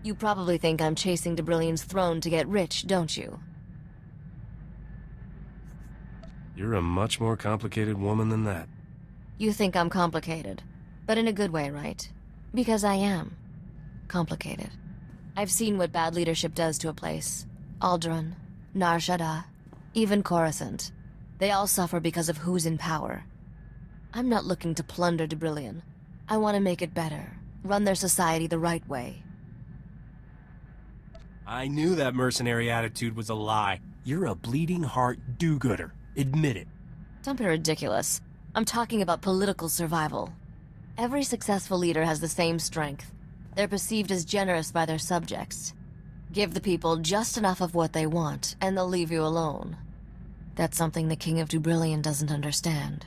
You probably think I'm chasing de Brillian's throne to get rich, don't you? You're a much more complicated woman than that. You think I'm complicated, but in a good way, right? Because I am complicated. I've seen what bad leadership does to a place. Alderaan, Nar Shaddaa, even Coruscant. They all suffer because of who's in power. I'm not looking to plunder de Brillian. I want to make it better, run their society the right way. I knew that mercenary attitude was a lie. You're a bleeding heart do-gooder. Admit it. Don't be ridiculous. I'm talking about political survival. Every successful leader has the same strength. They're perceived as generous by their subjects. Give the people just enough of what they want, and they'll leave you alone. That's something the King of Dubrillion doesn't understand.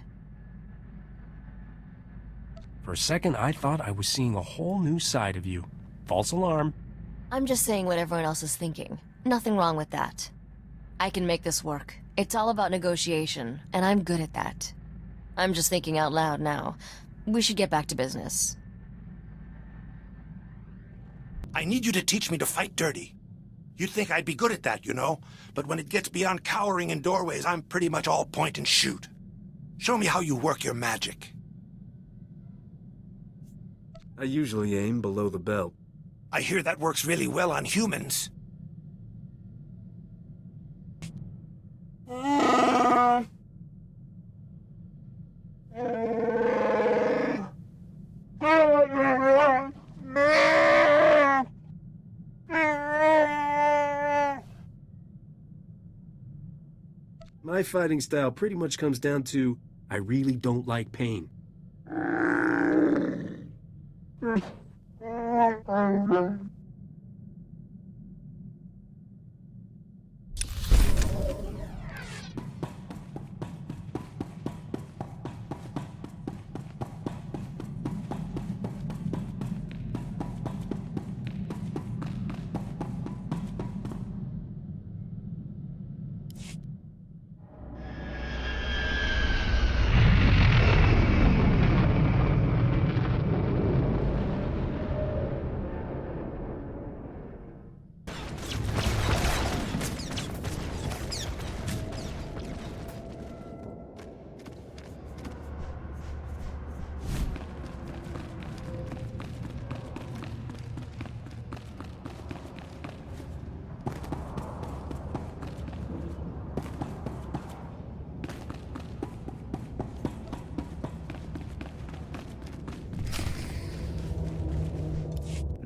For a second, I thought I was seeing a whole new side of you. False alarm. I'm just saying what everyone else is thinking. Nothing wrong with that. I can make this work. It's all about negotiation, and I'm good at that. I'm just thinking out loud now. We should get back to business. I need you to teach me to fight dirty. You'd think I'd be good at that, you know? But when it gets beyond cowering in doorways, I'm pretty much all point and shoot. Show me how you work your magic. I usually aim below the belt. I hear that works really well on humans. My fighting style pretty much comes down to, I really don't like pain.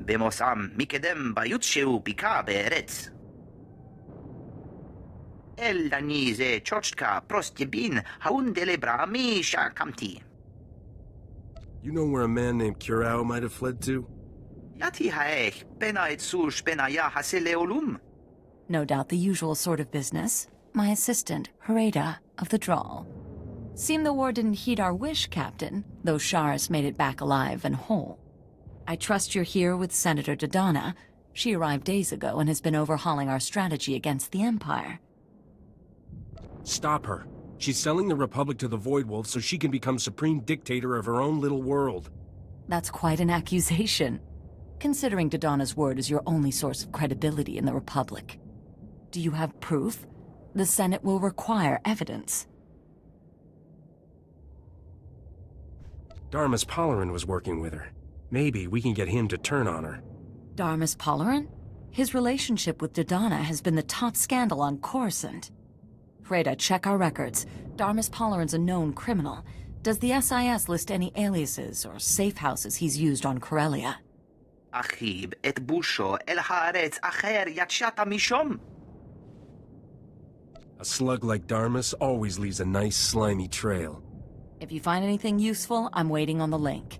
במוסם מקדם ביוטשו ביקה בארץ. אל דני זה צ'וצ'קה פרוסטייבין האונדלה ברמי שהקמתי. You know where a man named Curao might have fled to? יתי האך בנה את סוש בניה הסלאולום. No doubt the usual sort of business. My assistant, Hereda, of the Drawl. Seemed the war didn't heed our wish, Captain, though Sharis made it back alive and whole. I trust you're here with Senator Dodonna. She arrived days ago and has been overhauling our strategy against the Empire. Stop her. She's selling the Republic to the Voidwolf so she can become supreme dictator of her own little world. That's quite an accusation, considering Dodonna's word is your only source of credibility in the Republic. Do you have proof? The Senate will require evidence. Darmus Polarin was working with her. Maybe we can get him to turn on her. Darmus Polarin? His relationship with Dodonna has been the top scandal on Coruscant. Freda, check our records. Darmus Polarin's a known criminal. Does the SIS list any aliases or safe houses he's used on Corellia? אחיב את בושו אל הארץ אחר יצאת משום. A slug like Darmus always leaves a nice slimy trail. If you find anything useful, I'm waiting on the link.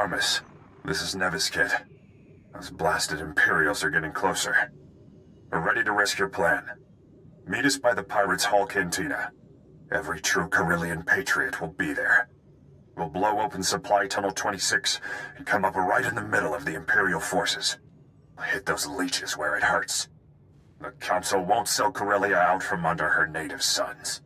Darmus, this is Nevis Kit. Those blasted Imperials are getting closer. We're ready to risk your plan. Meet us by the Pirates' Hall Cantina. Every true Corellian patriot will be there. We'll blow open Supply Tunnel 26 and come up right in the middle of the Imperial forces. We'll hit those leeches where it hurts. The Council won't sell Corellia out from under her native sons.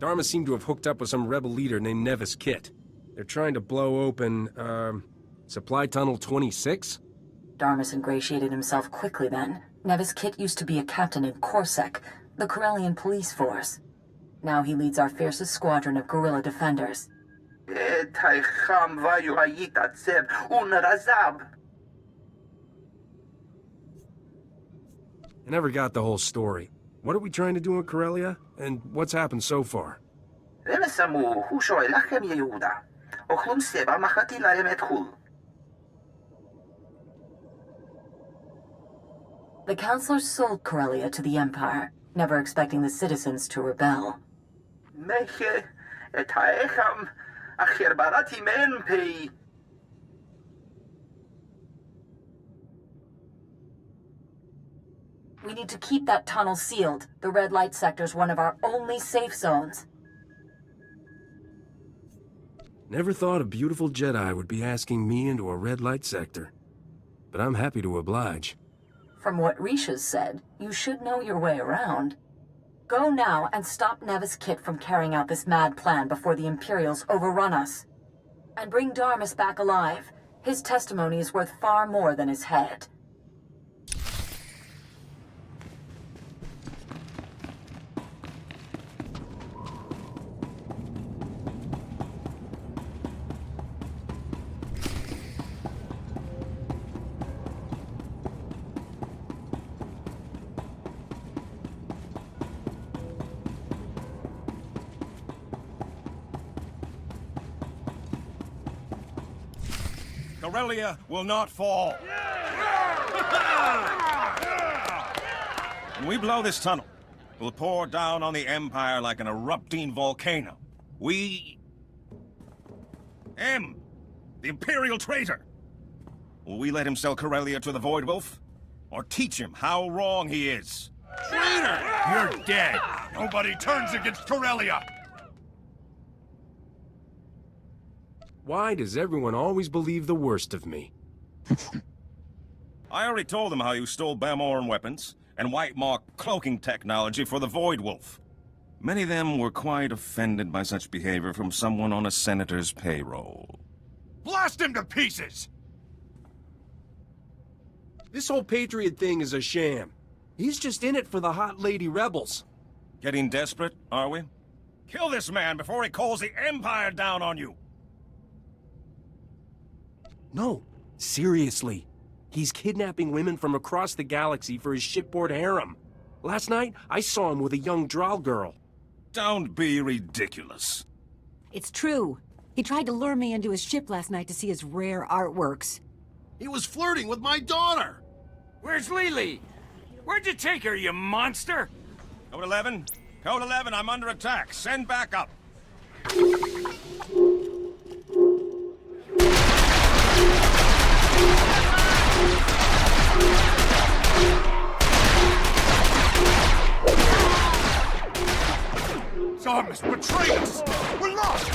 Dharma seemed to have hooked up with some rebel leader named Nevis Kit. They're trying to blow open, Supply Tunnel 26? Darmus ingratiated himself quickly then. Nevis Kit used to be a captain in Corsac, the Corellian police force. Now he leads our fiercest squadron of guerrilla defenders. I never got the whole story. What are we trying to do in Corellia? And what's happened so far? The Councilors sold Corellia to the Empire, never expecting the citizens to rebel. We need to keep that tunnel sealed. The red light sector's one of our only safe zones. Never thought a beautiful Jedi would be asking me into a red light sector. But I'm happy to oblige. From what Risha's said, you should know your way around. Go now and stop Nevis Kit from carrying out this mad plan before the Imperials overrun us. And bring Darmus back alive. His testimony is worth far more than his head. Corellia will not fall. When we blow this tunnel, we'll pour down on the Empire like an erupting volcano. The Imperial traitor. Will we let him sell Corellia to the Voidwolf? Or teach him how wrong he is? Traitor! You're dead. Nobody turns against Corellia. Why does everyone always believe the worst of me? I already told them how you stole Bamoran weapons and White Maw cloaking technology for the Voidwolf. Many of them were quite offended by such behavior from someone on a senator's payroll. Blast him to pieces! This whole Patriot thing is a sham. He's just in it for the hot lady rebels. Getting desperate, are we? Kill this man before he calls the Empire down on you! No, seriously. He's kidnapping women from across the galaxy for his shipboard harem. Last night, I saw him with a young Drow girl. Don't be ridiculous. It's true. He tried to lure me into his ship last night to see his rare artworks. He was flirting with my daughter! Where's Lily? Where'd you take her, you monster? Code 11? Code 11, I'm under attack. Send backup. Darmus betrayed us! We're lost!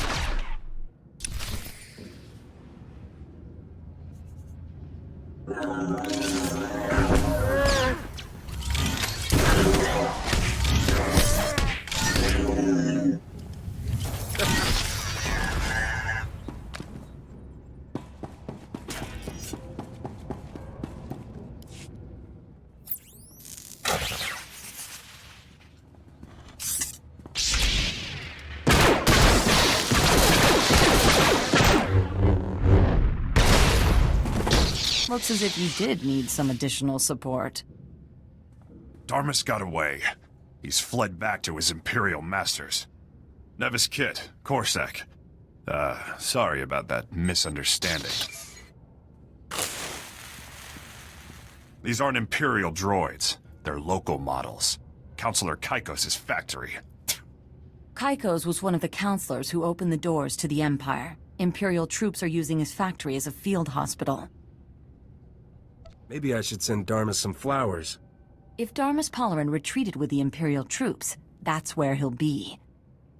Looks as if you did need some additional support. Darmus got away. He's fled back to his Imperial masters. Nevis Kit, Corsac. Sorry about that misunderstanding. These aren't Imperial droids. They're local models. Counselor Kaikos' factory. Kaikos was one of the counselors who opened the doors to the Empire. Imperial troops are using his factory as a field hospital. Maybe I should send Darmus some flowers. If Darmus Polarin retreated with the Imperial troops, that's where he'll be.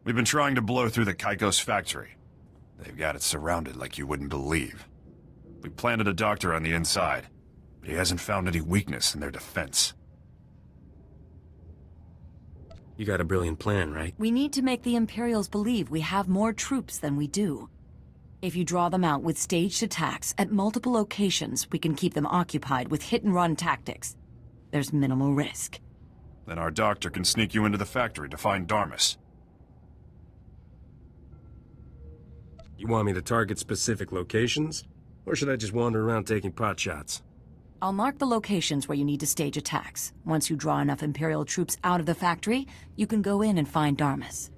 We've been trying to blow through the Kaikos factory. They've got it surrounded like you wouldn't believe. We planted a doctor on the inside, but he hasn't found any weakness in their defense. You got a brilliant plan, right? We need to make the Imperials believe we have more troops than we do. If you draw them out with staged attacks at multiple locations, we can keep them occupied with hit-and-run tactics. There's minimal risk. Then our doctor can sneak you into the factory to find Darmus. You want me to target specific locations? Or should I just wander around taking pot shots? I'll mark the locations where you need to stage attacks. Once you draw enough Imperial troops out of the factory, you can go in and find Darmus.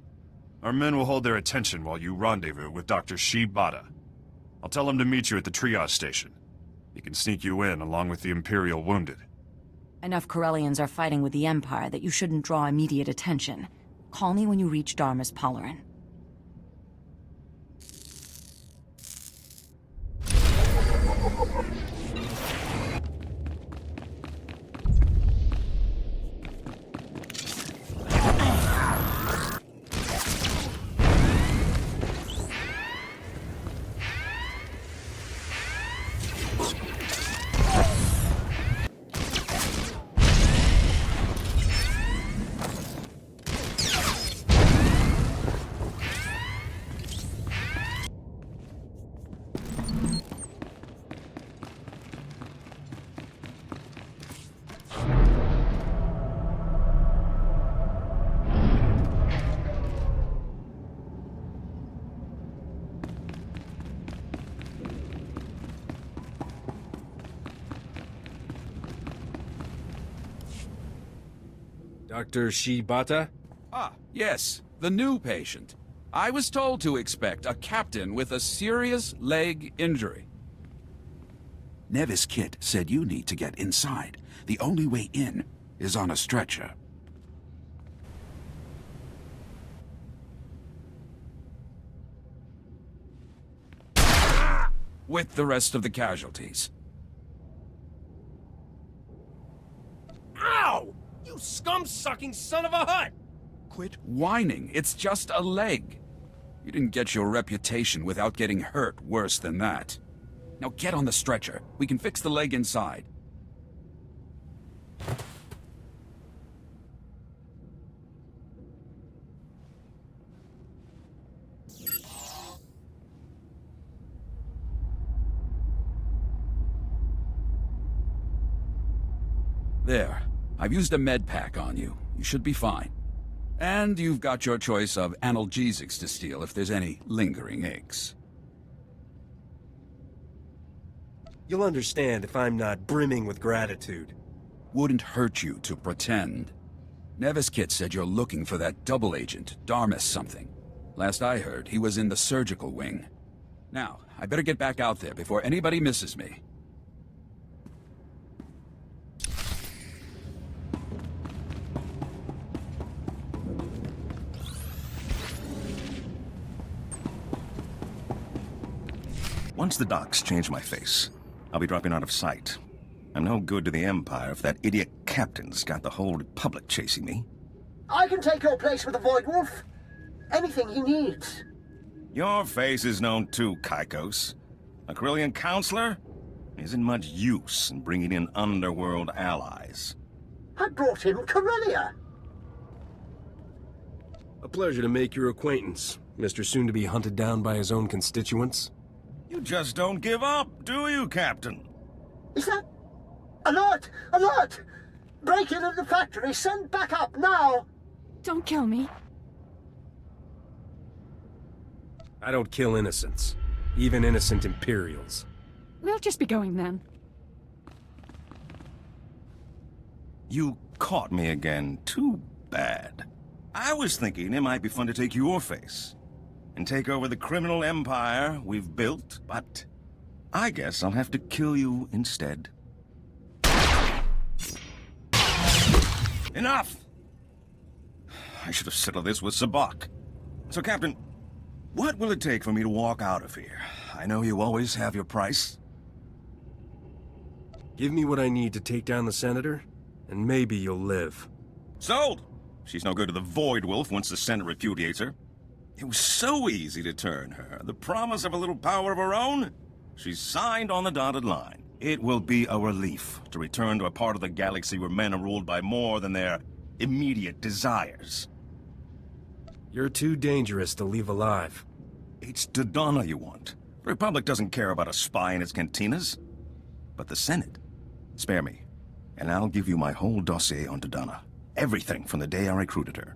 Our men will hold their attention while you rendezvous with Dr. Shibata. I'll tell him to meet you at the triage station. He can sneak you in along with the Imperial wounded. Enough Corellians are fighting with the Empire that you shouldn't draw immediate attention. Call me when you reach Darmus Polarin. Dr. Shibata? Ah, yes, the new patient. I was told to expect a captain with a serious leg injury. Nevis Kit said you need to get inside. The only way in is on a stretcher. With the rest of the casualties. Ow! You scum-sucking son of a hut! Quit whining. It's just a leg. You didn't get your reputation without getting hurt worse than that. Now get on the stretcher. We can fix the leg inside. There. I've used a med pack on you. You should be fine. And you've got your choice of analgesics to steal if there's any lingering aches. You'll understand if I'm not brimming with gratitude. Wouldn't hurt you to pretend. Nevis Kit said you're looking for that double agent, Darmus something. Last I heard, he was in the surgical wing. Now, I better get back out there before anybody misses me. Once the docs change my face, I'll be dropping out of sight. I'm no good to the Empire if that idiot captain's got the whole Republic chasing me. I can take your place with the Voidwolf. Anything he needs. Your face is known too, Kaikos. A Corellian counselor isn't much use in bringing in underworld allies. I brought him Corellia. A pleasure to make your acquaintance, Mr. Soon-to-be hunted down by his own constituents. You just don't give up, do you, Captain? Is that... Alert! Alert! Break in at the factory! Send backup now! Don't kill me. I don't kill innocents. Even innocent Imperials. We'll just be going then. You caught me again. Too bad. I was thinking it might be fun to take your face and take over the criminal empire we've built, but I guess I'll have to kill you instead. Enough! I should have settled this with Sabak. So, Captain, what will it take for me to walk out of here? I know you always have your price. Give me what I need to take down the Senator, and maybe you'll live. Sold! She's no good to the Voidwolf once the Senate repudiates her. It was so easy to turn her. The promise of a little power of her own? She's signed on the dotted line. It will be a relief to return to a part of the galaxy where men are ruled by more than their immediate desires. You're too dangerous to leave alive. It's Dodonna you want. The Republic doesn't care about a spy in its cantinas. But the Senate. Spare me, and I'll give you my whole dossier on Dodonna. Everything from the day I recruited her.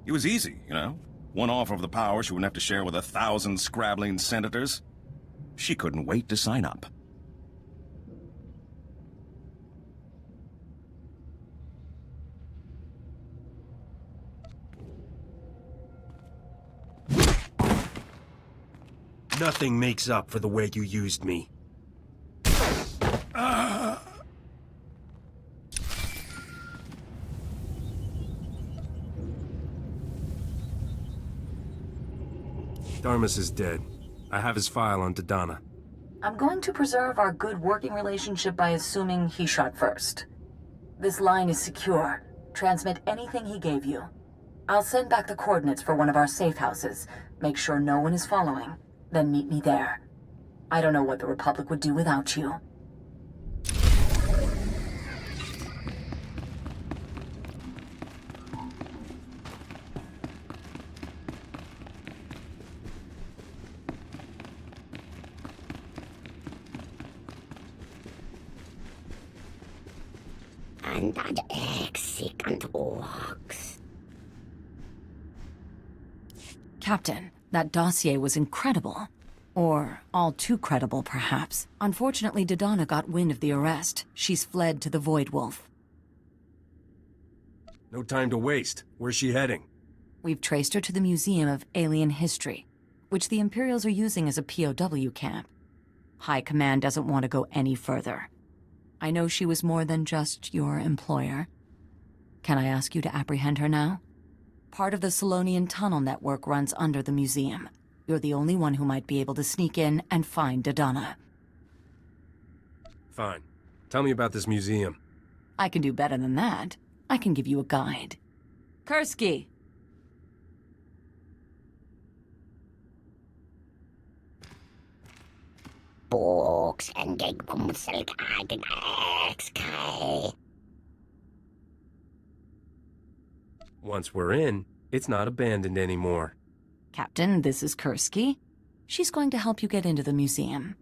It was easy, you know? One offer of the power she wouldn't have to share with 1,000 scrabbling senators. She couldn't wait to sign up. Nothing makes up for the way you used me. Darmus is dead. I have his file on Dodonna. I'm going to preserve our good working relationship by assuming he shot first. This line is secure. Transmit anything he gave you. I'll send back the coordinates for one of our safe houses. Make sure no one is following. Then meet me there. I don't know what the Republic would do without you. And that execrant orcs. Captain, that dossier was incredible. Or all too credible, perhaps. Unfortunately, Dodonna got wind of the arrest. She's fled to the Voidwolf. No time to waste. Where's she heading? We've traced her to the Museum of Alien History, which the Imperials are using as a POW camp. High Command doesn't want to go any further. I know she was more than just your employer. Can I ask you to apprehend her now? Part of the Solonian tunnel network runs under the museum. You're the only one who might be able to sneak in and find Dodonna. Fine. Tell me about this museum. I can do better than that. I can give you a guide. Kursky! Books and Sky. Once we're in, it's not abandoned anymore. Captain, this is Kursky. She's going to help you get into the museum.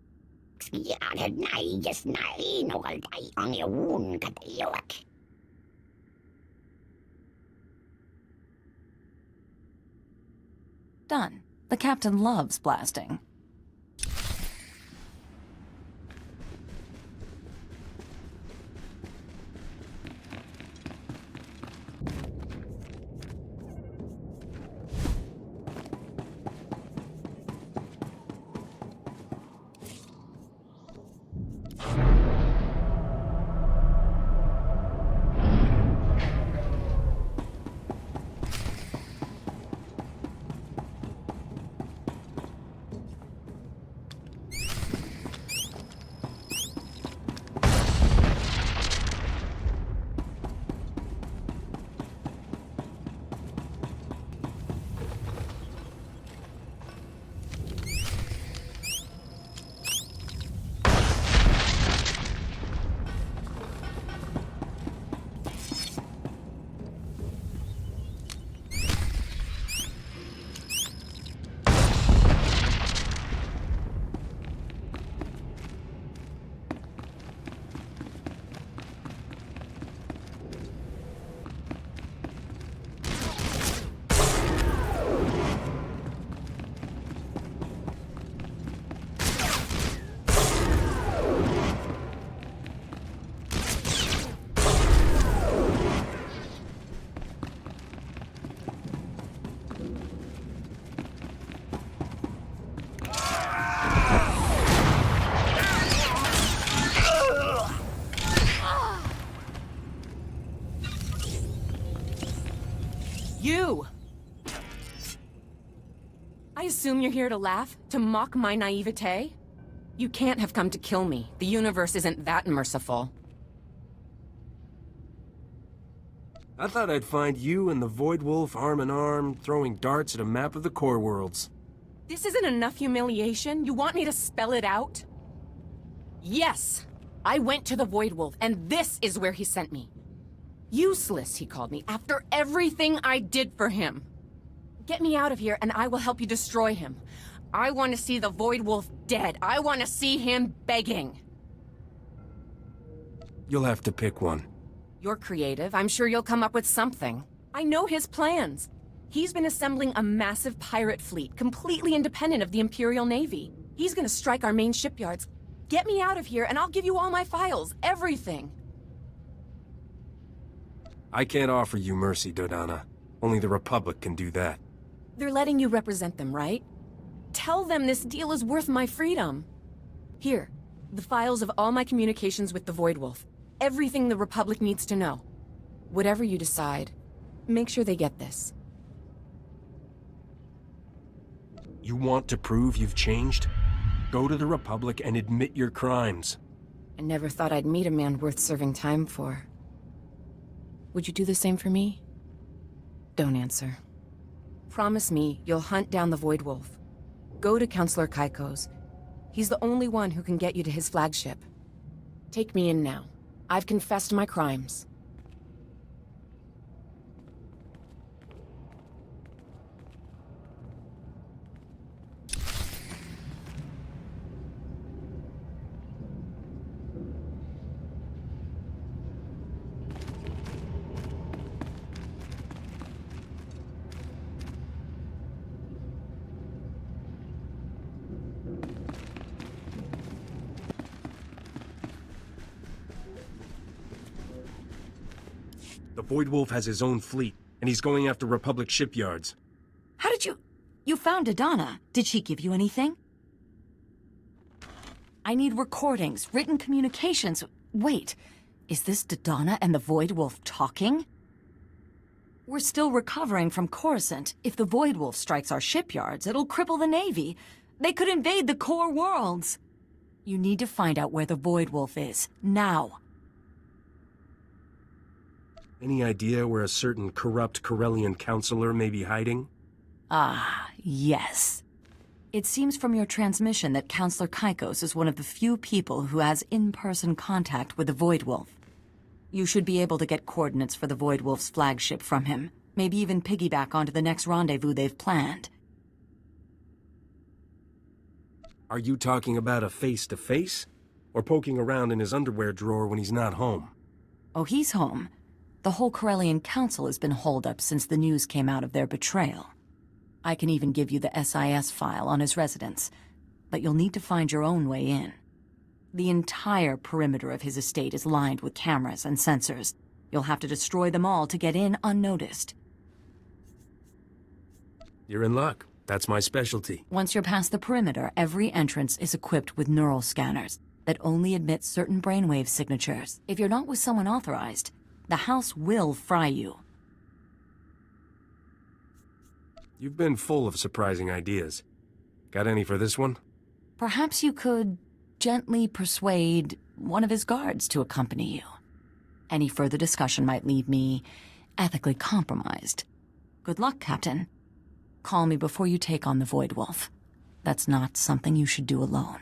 Done. The captain loves blasting. I assume you're here to laugh? To mock my naivete? You can't have come to kill me. The universe isn't that merciful. I thought I'd find you and the Voidwolf arm in arm, throwing darts at a map of the core worlds. This isn't enough humiliation? You want me to spell it out? Yes! I went to the Voidwolf, and this is where he sent me. Useless, he called me, after everything I did for him. Get me out of here, and I will help you destroy him. I want to see the Voidwolf dead. I want to see him begging. You'll have to pick one. You're creative. I'm sure you'll come up with something. I know his plans. He's been assembling a massive pirate fleet, completely independent of the Imperial Navy. He's gonna strike our main shipyards. Get me out of here, and I'll give you all my files. Everything. I can't offer you mercy, Dodana. Only the Republic can do that. They're letting you represent them, right? Tell them this deal is worth my freedom. Here, the files of all my communications with the Voidwolf. Everything the Republic needs to know. Whatever you decide, make sure they get this. You want to prove you've changed? Go to the Republic and admit your crimes. I never thought I'd meet a man worth serving time for. Would you do the same for me? Don't answer. Promise me you'll hunt down the Voidwolf. Go to Counselor Kaiko's. He's the only one who can get you to his flagship. Take me in now. I've confessed my crimes. The Voidwolf has his own fleet, and he's going after Republic shipyards. How did you... You found Dodana. Did she give you anything? I need recordings, written communications. Wait, is this Dodana and the Voidwolf talking? We're still recovering from Coruscant. If the Voidwolf strikes our shipyards, it'll cripple the Navy. They could invade the core worlds. You need to find out where the Voidwolf is, now. Any idea where a certain corrupt Corellian counselor may be hiding? Ah, yes. It seems from your transmission that Counselor Kaikos is one of the few people who has in-person contact with the Voidwolf. You should be able to get coordinates for the Voidwolf's flagship from him. Maybe even piggyback onto the next rendezvous they've planned. Are you talking about a face-to-face? Or poking around in his underwear drawer when he's not home? Oh, he's home. The whole Corellian Council has been holed up since the news came out of their betrayal. I can even give you the SIS file on his residence, but you'll need to find your own way in. The entire perimeter of his estate is lined with cameras and sensors. You'll have to destroy them all to get in unnoticed. You're in luck. That's my specialty. Once you're past the perimeter, every entrance is equipped with neural scanners that only admit certain brainwave signatures. If you're not with someone authorized, the house will fry you. You've been full of surprising ideas. Got any for this one? Perhaps you could gently persuade one of his guards to accompany you. Any further discussion might leave me ethically compromised. Good luck, Captain. Call me before you take on the Voidwolf. That's not something you should do alone.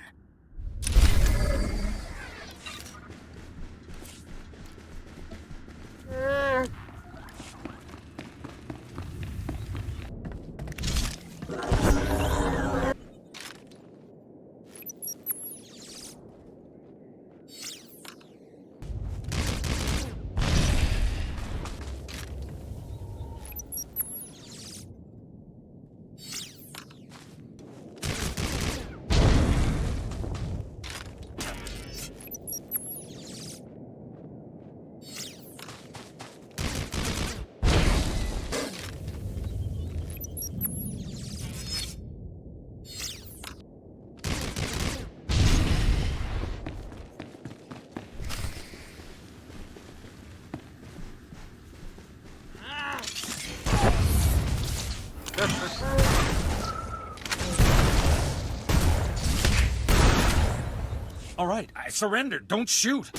All right, I surrendered. Don't shoot.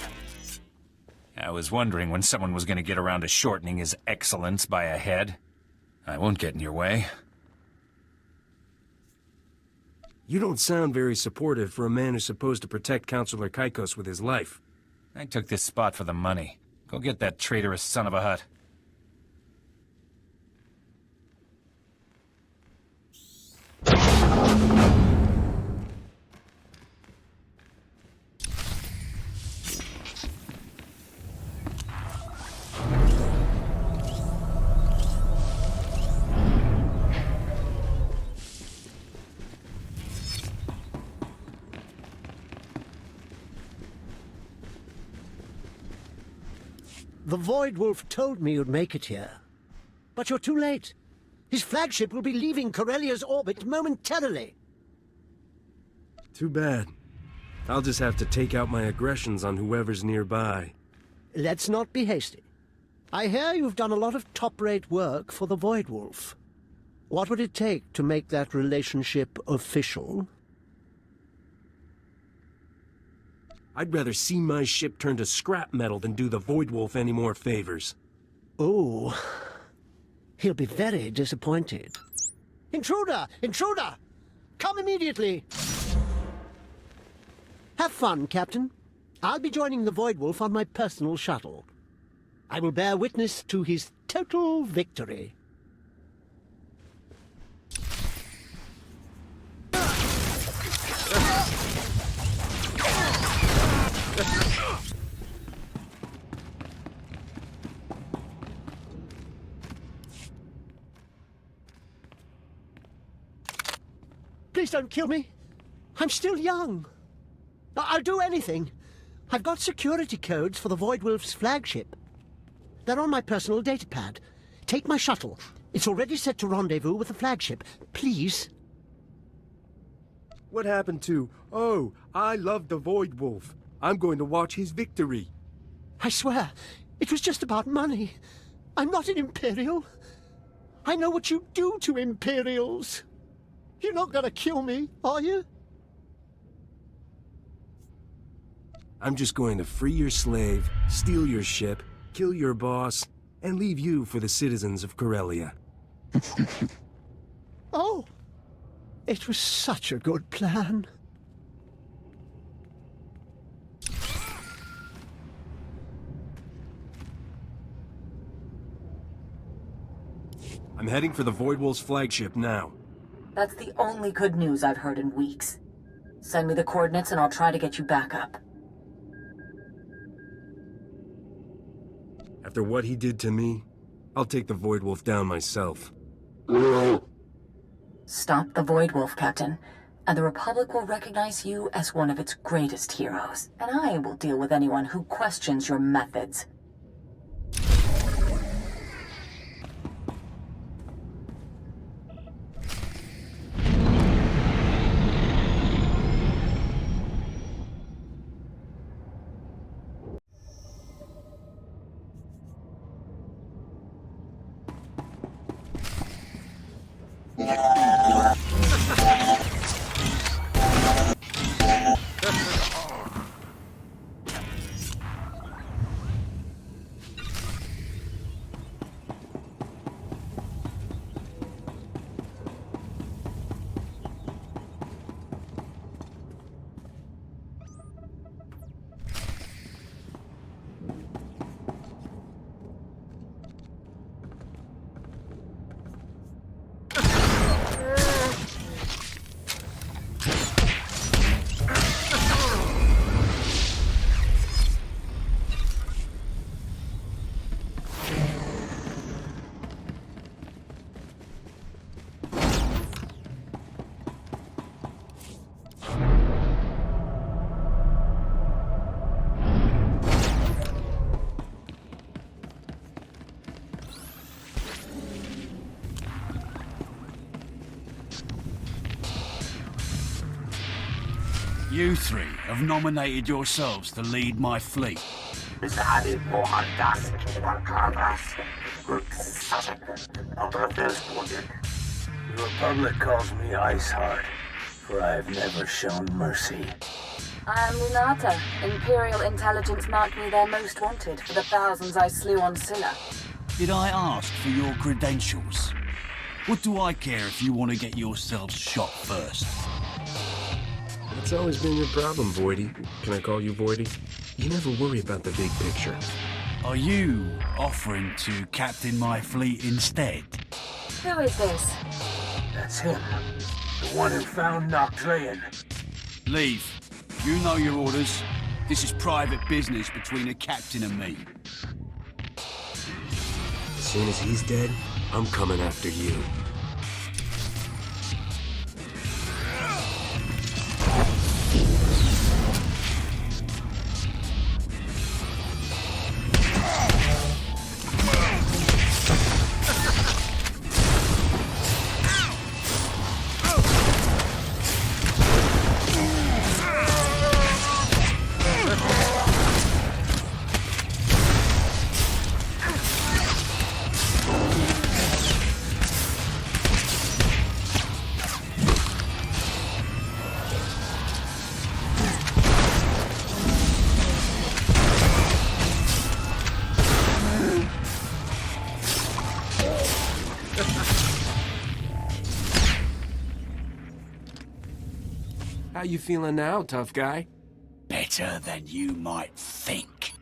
I was wondering when someone was going to get around to shortening his excellence by a head. I won't get in your way. You don't sound very supportive for a man who's supposed to protect Counselor Kaikos with his life. I took this spot for the money. Go get that traitorous son of a hut. The Voidwolf told me you'd make it here. But you're too late. His flagship will be leaving Corellia's orbit momentarily. Too bad. I'll just have to take out my aggressions on whoever's nearby. Let's not be hasty. I hear you've done a lot of top-rate work for the Voidwolf. What would it take to make that relationship official? I'd rather see my ship turn to scrap metal than do the Voidwolf any more favors. Oh, he'll be very disappointed. Intruder! Intruder! Come immediately! Have fun, Captain. I'll be joining the Voidwolf on my personal shuttle. I will bear witness to his total victory. Please don't kill me. I'm still young. I'll do anything. I've got security codes for the Voidwolf's flagship. They're on my personal datapad. Take my shuttle. It's already set to rendezvous with the flagship. Please. What happened to, oh, I love the Voidwolf. I'm going to watch his victory. I swear, it was just about money. I'm not an Imperial. I know what you do to Imperials. You're not gonna kill me, are you? I'm just going to free your slave, steal your ship, kill your boss, and leave you for the citizens of Corellia. Oh, it was such a good plan. I'm heading for the Voidwolf's flagship now. That's the only good news I've heard in weeks. Send me the coordinates and I'll try to get you back up. After what he did to me, I'll take the Voidwolf down myself. Stop the Voidwolf, Captain, and the Republic will recognize you as one of its greatest heroes. And I will deal with anyone who questions your methods. You three have nominated yourselves to lead my fleet. The Republic calls me Iceheart, for I have never shown mercy. I am Lunata. Imperial intelligence marked me their most wanted for the thousands I slew on Scylla. Did I ask for your credentials? What do I care if you want to get yourselves shot first? That's always been your problem, Voidy. Can I call you Voidy? You never worry about the big picture. Are you offering to captain my fleet instead? Who is this? That's him. The one who found Noctrean. Leave. You know your orders. This is private business between a captain and me. As soon as he's dead, I'm coming after you. How you feeling now, tough guy? Better than you might think.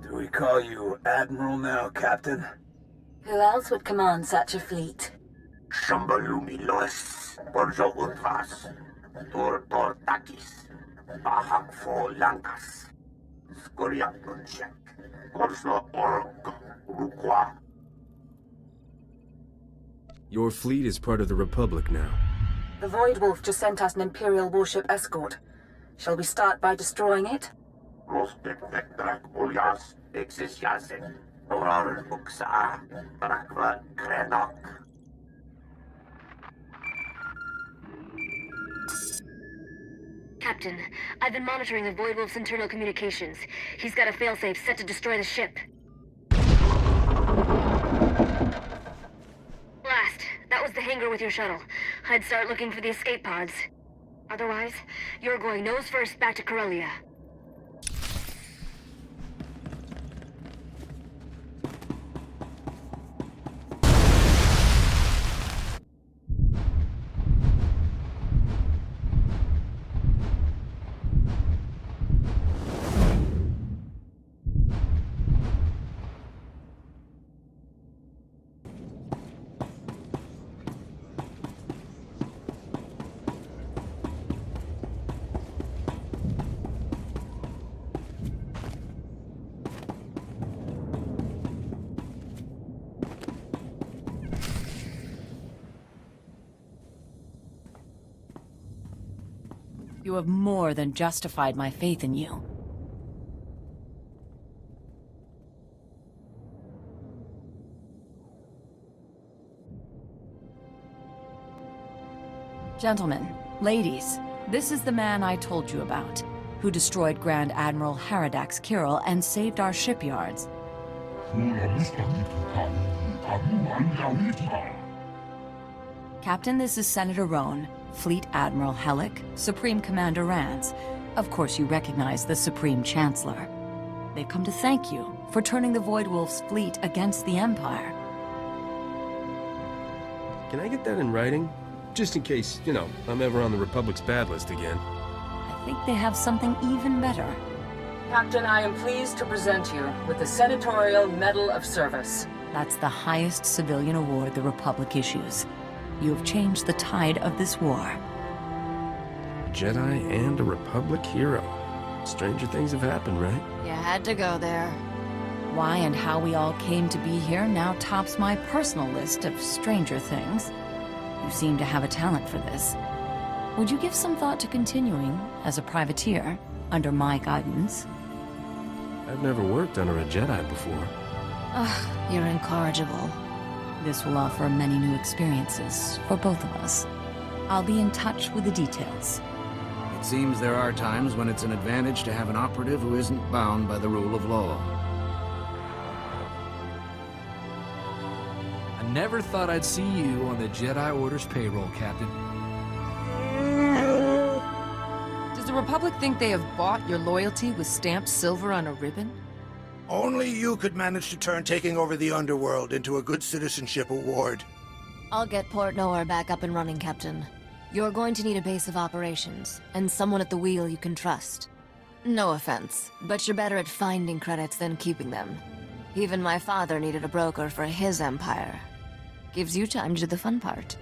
Do we call you Admiral now, Captain? Who else would command such a fleet? Shambalumi Lois, Borjo Unvas, Tor Takis, Bahak Fo Lankas, Skoriak Nunchek, Korso Orok, Rukwa. Your fleet is part of the Republic now. The Voidwolf just sent us an Imperial warship escort. Shall we start by destroying it? Rostek Vektak Ulyas, Exis Yasin, Orar Uksa, Barakva Krenok. Captain, I've been monitoring the Voidwolf's internal communications. He's got a failsafe set to destroy the ship. Blast. That was the hangar with your shuttle. I'd start looking for the escape pods. Otherwise, you're going nose first back to Corellia. You have more than justified my faith in you. Gentlemen, ladies, this is the man I told you about, who destroyed Grand Admiral Haradax Kirill and saved our shipyards. Captain, this is Senator Roan, Fleet Admiral Hellick, Supreme Commander Rance. Of course you recognize the Supreme Chancellor. They've come to thank you for turning the Voidwolf's fleet against the Empire. Can I get that in writing? Just in case, you know, I'm ever on the Republic's bad list again. I think they have something even better. Captain, I am pleased to present you with the Senatorial Medal of Service. That's the highest civilian award the Republic issues. You have changed the tide of this war. Jedi and a Republic hero. Stranger things have happened, right? You had to go there. Why and how we all came to be here now tops my personal list of stranger things. You seem to have a talent for this. Would you give some thought to continuing as a privateer under my guidance? I've never worked under a Jedi before. Ugh, you're incorrigible. This will offer many new experiences for both of us. I'll be in touch with the details. It seems there are times when it's an advantage to have an operative who isn't bound by the rule of law. I never thought I'd see you on the Jedi Order's payroll, Captain. Does the Republic think they have bought your loyalty with stamped silver on a ribbon? Only you could manage to turn taking over the underworld into a good citizenship award. I'll get Port Nowhere back up and running, Captain. You're going to need a base of operations, and someone at the wheel you can trust. No offense, but you're better at finding credits than keeping them. Even my father needed a broker for his empire. Gives you time to do the fun part.